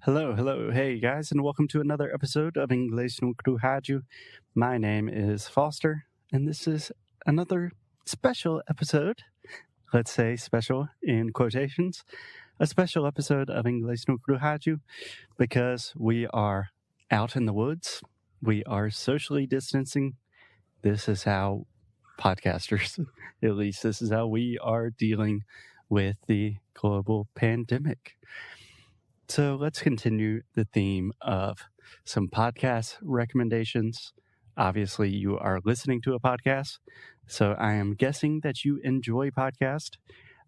Hello, hey guys, and welcome to another episode of Inglês no Rádio. My name is Foster, and this is another special episode. Let's say special in quotations. A special episode of Inglês no Rádio because we are out in the woods. We are socially distancing. This is how podcasters, at least this is how we are dealing with the global pandemic. So let's continue the theme of some podcast recommendations. Obviously, you are listening to a podcast, so I am guessing that you enjoy podcast.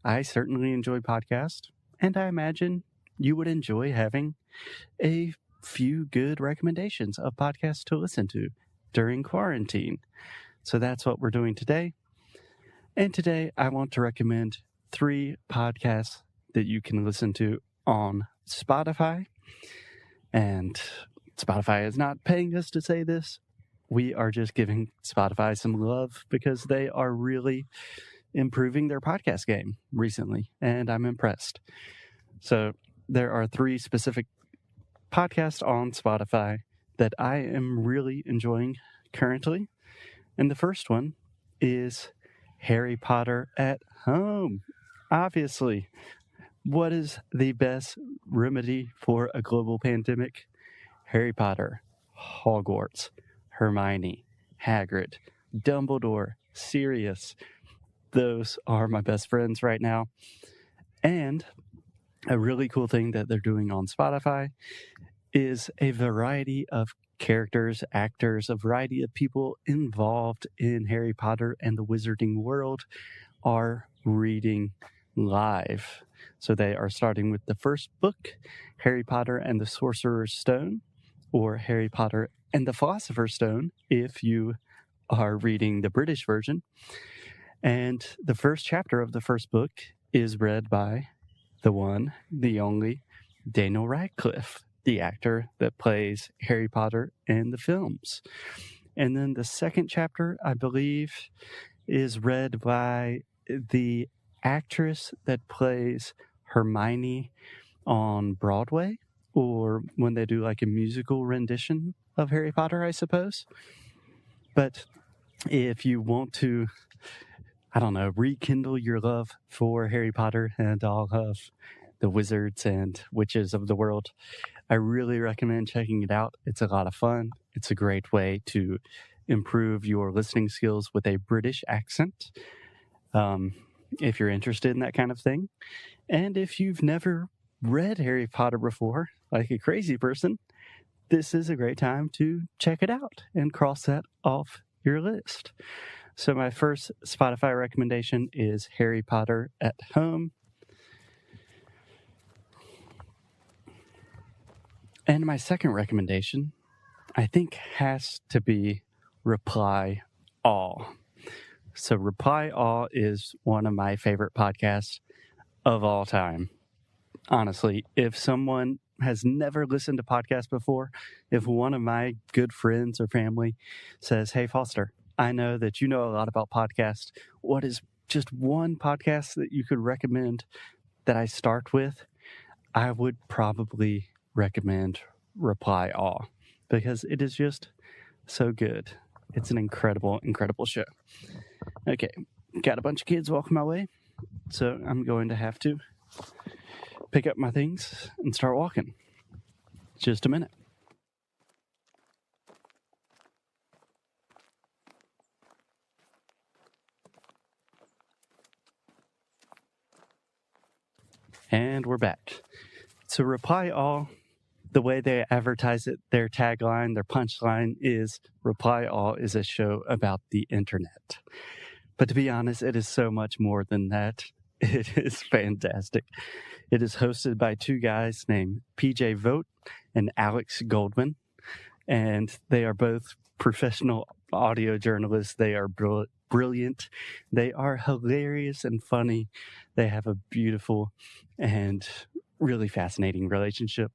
I certainly enjoy podcast, and I imagine you would enjoy having a few good recommendations of podcasts to listen to during quarantine. So that's what we're doing today. And today I want to recommend 3 podcasts that you can listen to on Spotify. And Spotify is not paying us to say this. We are just giving Spotify some love because they are really improving their podcast game recently, and I'm impressed. So there are 3 specific podcasts on Spotify that I am really enjoying currently. And the first one is Harry Potter at Home. Obviously, what is the best remedy for a global pandemic? Harry Potter, Hogwarts, Hermione, Hagrid, Dumbledore, Sirius. Those are my best friends right now. And a really cool thing that they're doing on Spotify is a variety of characters, actors, a variety of people involved in Harry Potter and the wizarding world are reading live. So they are starting with the first book, Harry Potter and the Sorcerer's Stone, or Harry Potter and the Philosopher's Stone, if you are reading the British version. And the first chapter of the first book is read by the one, the only, Daniel Radcliffe, the actor that plays Harry Potter in the films. And then the second chapter, I believe, is read by the actress that plays Hermione on Broadway, or when they do like a musical rendition of Harry Potter, I suppose. But if you want to, rekindle your love for Harry Potter and all of the wizards and witches of the world, I really recommend checking it out. It's a lot of fun. It's a great way to improve your listening skills with a British accent. If you're interested in that kind of thing. And if you've never read Harry Potter before, like a crazy person, this is a great time to check it out and cross that off your list. So my first Spotify recommendation is Harry Potter at Home. And my second recommendation, I think, has to be Reply All. So Reply All is one of my favorite podcasts of all time. Honestly, if someone has never listened to podcasts before, if one of my good friends or family says, "Hey, Foster, I know that you know a lot about podcasts. What is just one podcast that you could recommend that I start with?" I would probably recommend Reply All because it is just so good. It's an incredible, incredible show. Okay, got a bunch of kids walking my way, so I'm going to have to pick up my things and start walking. Just a minute. And we're back. So Reply All, the way they advertise it, their tagline, their punchline is Reply All is a show about the internet. But to be honest, it is so much more than that. It is fantastic. It is hosted by 2 guys named PJ Vogt and Alex Goldman, and they are both professional audio journalists. They are brilliant. They are hilarious and funny. They have a beautiful and really fascinating relationship.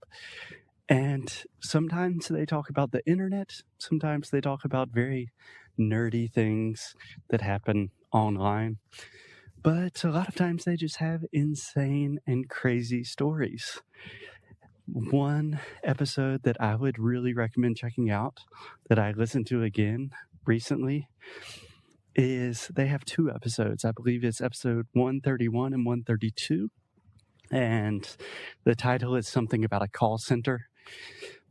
And sometimes they talk about the internet. Sometimes they talk about very nerdy things that happen online. But a lot of times they just have insane and crazy stories. one episode that I would really recommend checking out that I listened to again recently is they have 2 episodes. I believe it's episode 131 and 132. And the title is something about a call center.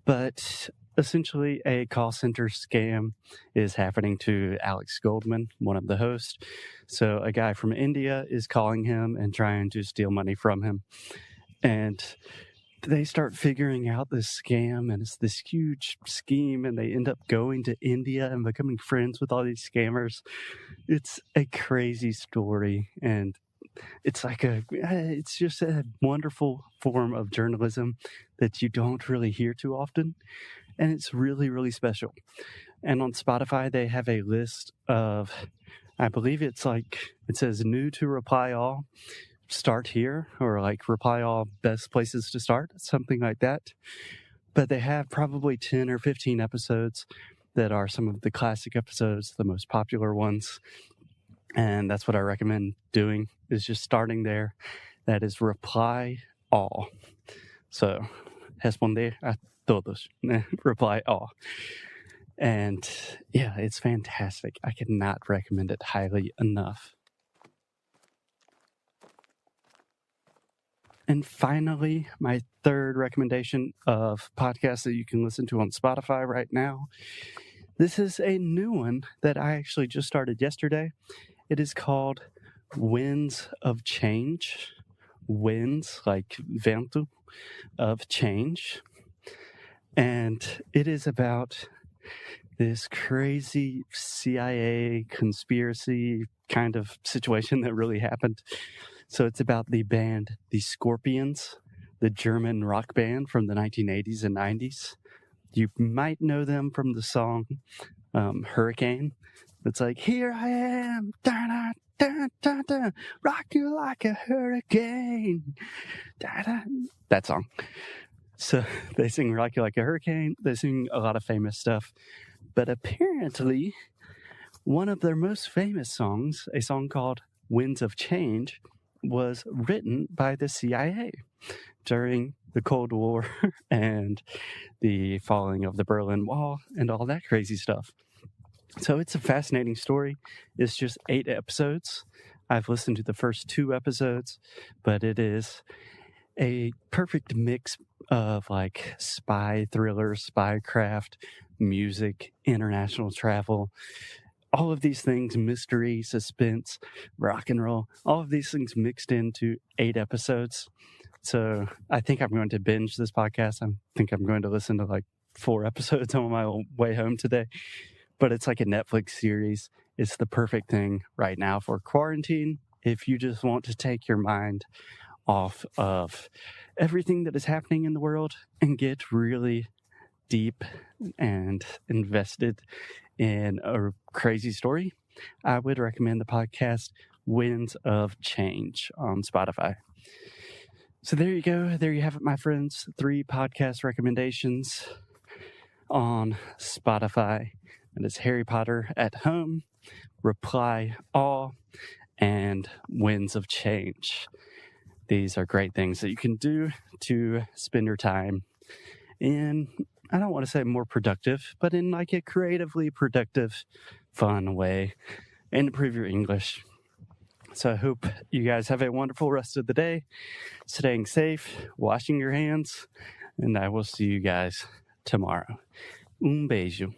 But essentially, a call center scam is happening to Alex Goldman, one of the hosts. So a guy from India is calling him and trying to steal money from him. And they start figuring out this scam, and it's this huge scheme, and they end up going to India and becoming friends with all these scammers. It's a crazy story, and it's just a wonderful form of journalism that you don't really hear too often, and it's really, really special. And on Spotify, they have a list of, I believe it says new to reply all, start here, or like reply all best places to start, something like that. But they have probably 10 or 15 episodes that are some of the classic episodes, the most popular ones. And that's what I recommend doing, is just starting there. That is reply all. So, responder a todos. Reply all. And yeah, it's fantastic. I cannot recommend it highly enough. And finally, my third recommendation of podcasts that you can listen to on Spotify right now. This is a new one that I actually just started yesterday. It is called Winds of Change. Winds, like vento, of change. And it is about this crazy CIA conspiracy kind of situation that really happened. So it's about the band, the Scorpions, the German rock band from the 1980s and 90s. You might know them from the song Hurricane. It's like, here I am, da, da, da, da, da, rock you like a hurricane. Da, da. That song. So they sing Rock You Like a Hurricane. They sing a lot of famous stuff. But apparently, one of their most famous songs, a song called Winds of Change, was written by the CIA during the Cold War and the falling of the Berlin Wall and all that crazy stuff. So it's a fascinating story. It's just 8 episodes. I've listened to the first 2 episodes, but it is a perfect mix of like spy thriller, spy craft, music, international travel, all of these things, mystery, suspense, rock and roll, all of these things mixed into 8 episodes. So I think I'm going to binge this podcast. I think I'm going to listen to like 4 episodes on my way home today. But it's like a Netflix series. It's the perfect thing right now for quarantine. If you just want to take your mind off of everything that is happening in the world and get really deep and invested in a crazy story, I would recommend the podcast Winds of Change on Spotify. So there you go. There you have it, my friends. 3 podcast recommendations on Spotify. And it's Harry Potter at Home, Reply All, and Winds of Change. These are great things that you can do to spend your time in, I don't want to say more productive, but in like a creatively productive, fun way, and improve your English. So I hope you guys have a wonderful rest of the day, staying safe, washing your hands, and I will see you guys tomorrow. Un beijo.